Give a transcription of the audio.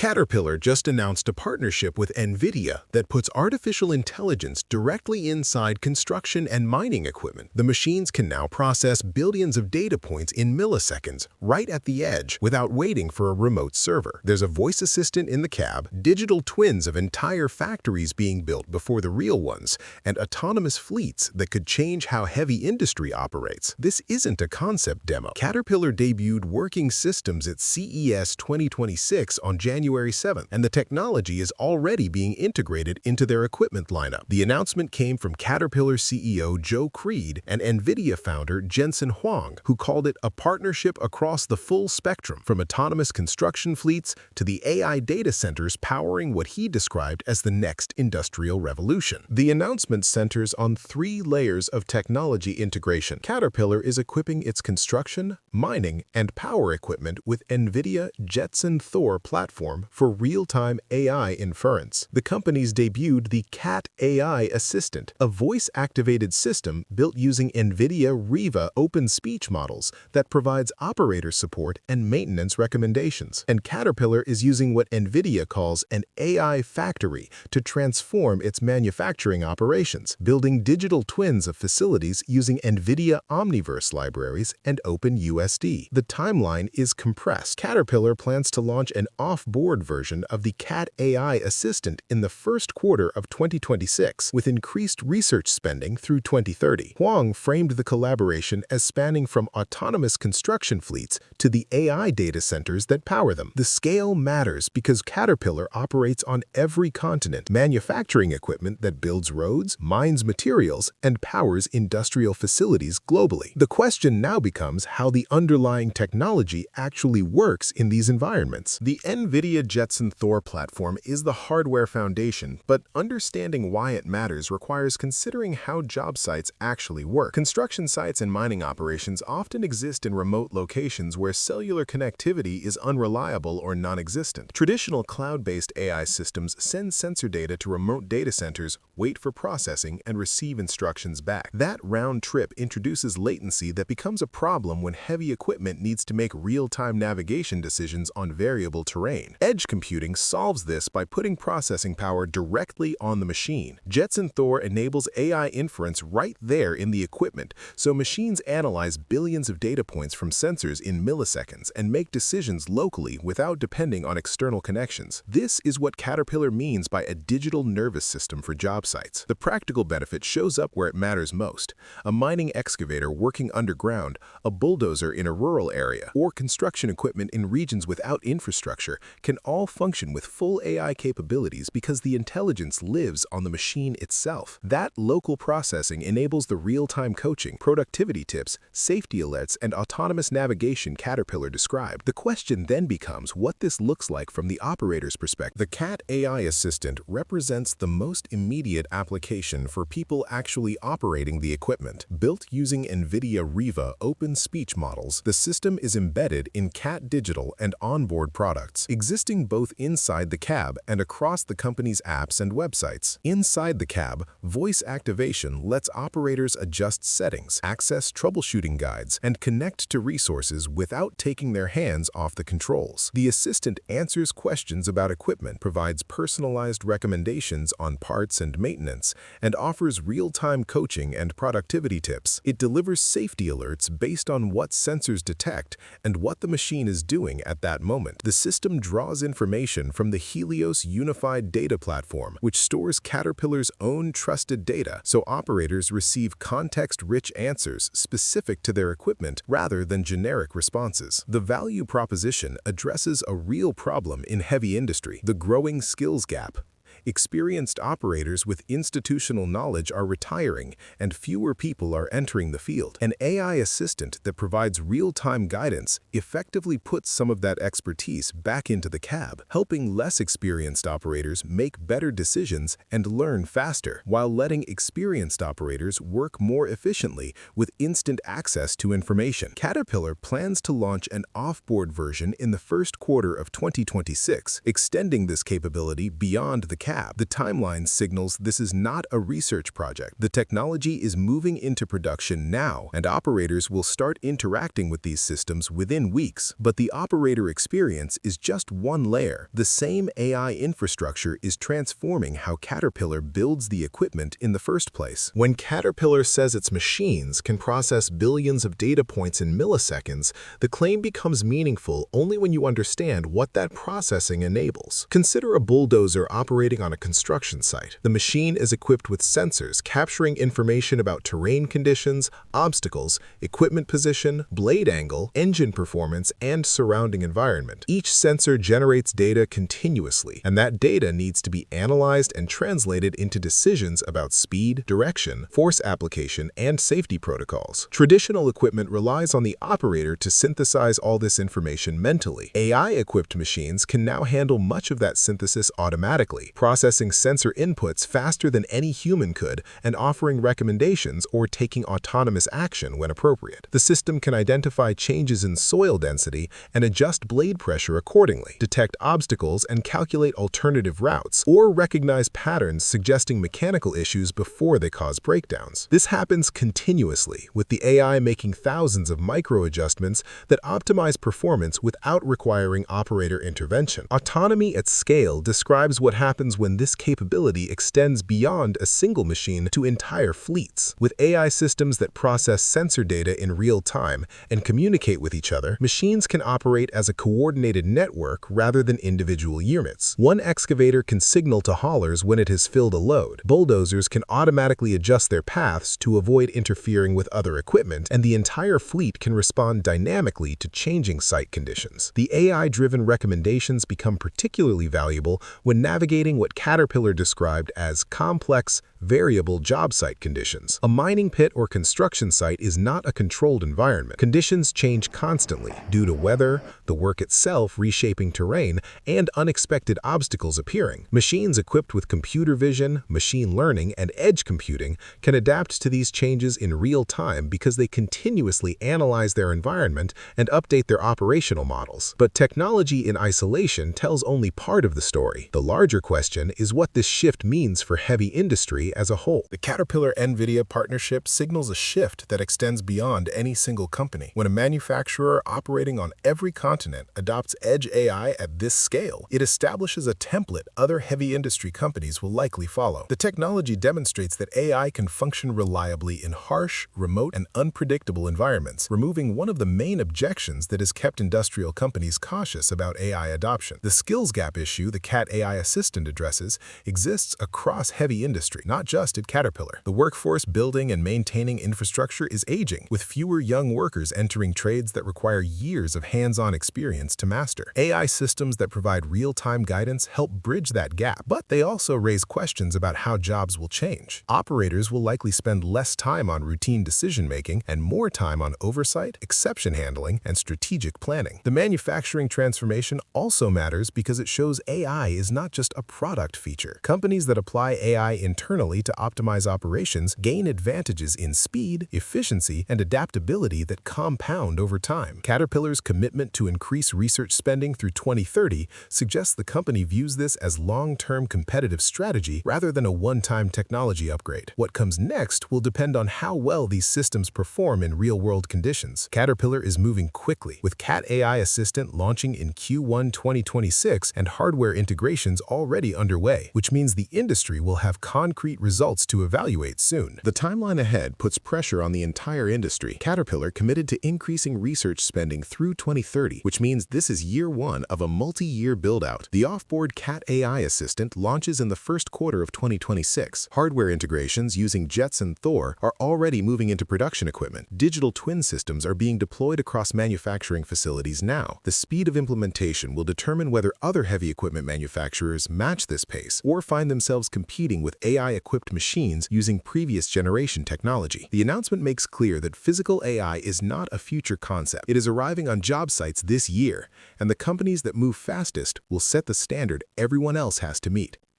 Caterpillar just announced a partnership with NVIDIA that puts artificial intelligence directly inside construction and mining equipment. The machines can now process billions of data points in milliseconds, right at the edge, without waiting for a remote server. There's a voice assistant in the cab, digital twins of entire factories being built before the real ones, and autonomous fleets that could change how heavy industry operates. This isn't a concept demo. Caterpillar debuted working systems at CES 2026 on January 7th, and the technology is already being integrated into their equipment lineup. The announcement came from Caterpillar CEO Joe Creed and NVIDIA founder Jensen Huang, who called it a partnership across the full spectrum, from autonomous construction fleets to the AI data centers powering what he described as the next industrial revolution. The announcement centers on 3 layers of technology integration. Caterpillar is equipping its construction, mining, and power equipment with NVIDIA Jetson Thor platform for real-time AI inference. The company's debuted the Cat AI Assistant, a voice-activated system built using NVIDIA Riva open speech models that provides operator support and maintenance recommendations. And Caterpillar is using what NVIDIA calls an AI factory to transform its manufacturing operations, building digital twins of facilities using NVIDIA Omniverse libraries and OpenUSD. The timeline is compressed. Caterpillar plans to launch an off-board version of the Cat AI Assistant in the first quarter of 2026, with increased research spending through 2030. Huang framed the collaboration as spanning from autonomous construction fleets to the AI data centers that power them. The scale matters because Caterpillar operates on every continent, manufacturing equipment that builds roads, mines materials, and powers industrial facilities globally. The question now becomes how the underlying technology actually works in these environments. The NVIDIA Jetson Thor platform is the hardware foundation, but understanding why it matters requires considering how job sites actually work. Construction sites and mining operations often exist in remote locations where cellular connectivity is unreliable or non-existent. Traditional cloud-based AI systems send sensor data to remote data centers, wait for processing, and receive instructions back. That round trip introduces latency that becomes a problem when heavy equipment needs to make real-time navigation decisions on variable terrain. Edge computing solves this by putting processing power directly on the machine. Jetson Thor enables AI inference right there in the equipment, so machines analyze billions of data points from sensors in milliseconds and make decisions locally without depending on external connections. This is what Caterpillar means by a digital nervous system for job sites. The practical benefit shows up where it matters most: a mining excavator working underground, a bulldozer in a rural area, or construction equipment in regions without infrastructure can all function with full AI capabilities because the intelligence lives on the machine itself. That local processing enables the real-time coaching, productivity tips, safety alerts, and autonomous navigation Caterpillar described. The question then becomes what this looks like from the operator's perspective. The Cat AI Assistant represents the most immediate application for people actually operating the equipment. Built using NVIDIA Riva open speech models, the system is embedded in Cat Digital and onboard products, existing both inside the cab and across the company's apps and websites. Inside the cab, voice activation lets operators adjust settings, access troubleshooting guides, and connect to resources without taking their hands off the controls. The assistant answers questions about equipment, provides personalized recommendations on parts and maintenance, and offers real-time coaching and productivity tips. It delivers safety alerts based on what sensors detect and what the machine is doing at that moment. The system draws information from the Helios Unified Data Platform, which stores Caterpillar's own trusted data, so operators receive context-rich answers specific to their equipment rather than generic responses. The value proposition addresses a real problem in heavy industry: the growing skills gap. Experienced operators with institutional knowledge are retiring, and fewer people are entering the field. An AI assistant that provides real-time guidance effectively puts some of that expertise back into the cab, helping less experienced operators make better decisions and learn faster, while letting experienced operators work more efficiently with instant access to information. Caterpillar plans to launch an off-board version in the first quarter of 2026, extending this capability beyond the cab cab. The timeline signals this is not a research project. The technology is moving into production now, and operators will start interacting with these systems within weeks. But the operator experience is just one layer. The same AI infrastructure is transforming how Caterpillar builds the equipment in the first place. When Caterpillar says its machines can process billions of data points in milliseconds, the claim becomes meaningful only when you understand what that processing enables. Consider a bulldozer operating on a construction site. The machine is equipped with sensors capturing information about terrain conditions, obstacles, equipment position, blade angle, engine performance, and surrounding environment. Each sensor generates data continuously, and that data needs to be analyzed and translated into decisions about speed, direction, force application, and safety protocols. Traditional equipment relies on the operator to synthesize all this information mentally. AI-equipped machines can now handle much of that synthesis automatically, processing sensor inputs faster than any human could and offering recommendations or taking autonomous action when appropriate. The system can identify changes in soil density and adjust blade pressure accordingly, detect obstacles and calculate alternative routes, or recognize patterns suggesting mechanical issues before they cause breakdowns. This happens continuously, with the AI making thousands of micro-adjustments that optimize performance without requiring operator intervention. Autonomy at scale describes what happens when this capability extends beyond a single machine to entire fleets. With AI systems that process sensor data in real time and communicate with each other, machines can operate as a coordinated network rather than individual units. One excavator can signal to haulers when it has filled a load. Bulldozers can automatically adjust their paths to avoid interfering with other equipment, and the entire fleet can respond dynamically to changing site conditions. The AI-driven recommendations become particularly valuable when navigating what Caterpillar described as complex, variable job site conditions. A mining pit or construction site is not a controlled environment. Conditions change constantly due to weather, the work itself reshaping terrain, and unexpected obstacles appearing. Machines equipped with computer vision, machine learning, and edge computing can adapt to these changes in real time because they continuously analyze their environment and update their operational models. But technology in isolation tells only part of the story. The larger question is what this shift means for heavy industry as a whole. The Caterpillar-NVIDIA partnership signals a shift that extends beyond any single company. When a manufacturer operating on every continent adopts edge AI at this scale, it establishes a template other heavy industry companies will likely follow. The technology demonstrates that AI can function reliably in harsh, remote, and unpredictable environments, removing one of the main objections that has kept industrial companies cautious about AI adoption. The skills gap issue the Cat AI Assistant addresses exists across heavy industry, not just at Caterpillar. The workforce building and maintaining infrastructure is aging, with fewer young workers entering trades that require years of hands-on experience to master. AI systems that provide real-time guidance help bridge that gap, but they also raise questions about how jobs will change. Operators will likely spend less time on routine decision-making and more time on oversight, exception handling, and strategic planning. The manufacturing transformation also matters because it shows AI is not just a product feature. Companies that apply AI internally to optimize operations gain advantages in speed, efficiency, and adaptability that compound over time. Caterpillar's commitment to increase research spending through 2030 suggests the company views this as long-term competitive strategy rather than a one-time technology upgrade. What comes next will depend on how well these systems perform in real-world conditions. Caterpillar is moving quickly, with Cat AI Assistant launching in Q1 2026 and hardware integrations already underway, which means the industry will have concrete results to evaluate soon. The timeline ahead puts pressure on the entire industry. Caterpillar committed to increasing research spending through 2030, which means this is year one of a multi-year build-out. The off-board Cat AI Assistant launches in the first quarter of 2026. Hardware integrations using Jetson Thor are already moving into production equipment. Digital twin systems are being deployed across manufacturing facilities now. The speed of implementation will determine whether other heavy equipment manufacturers match this pace or find themselves competing with AI-equipped machines using previous generation technology. The announcement makes clear that physical AI is not a future concept. It is arriving on job sites this year, and the companies that move fastest will set the standard everyone else has to meet.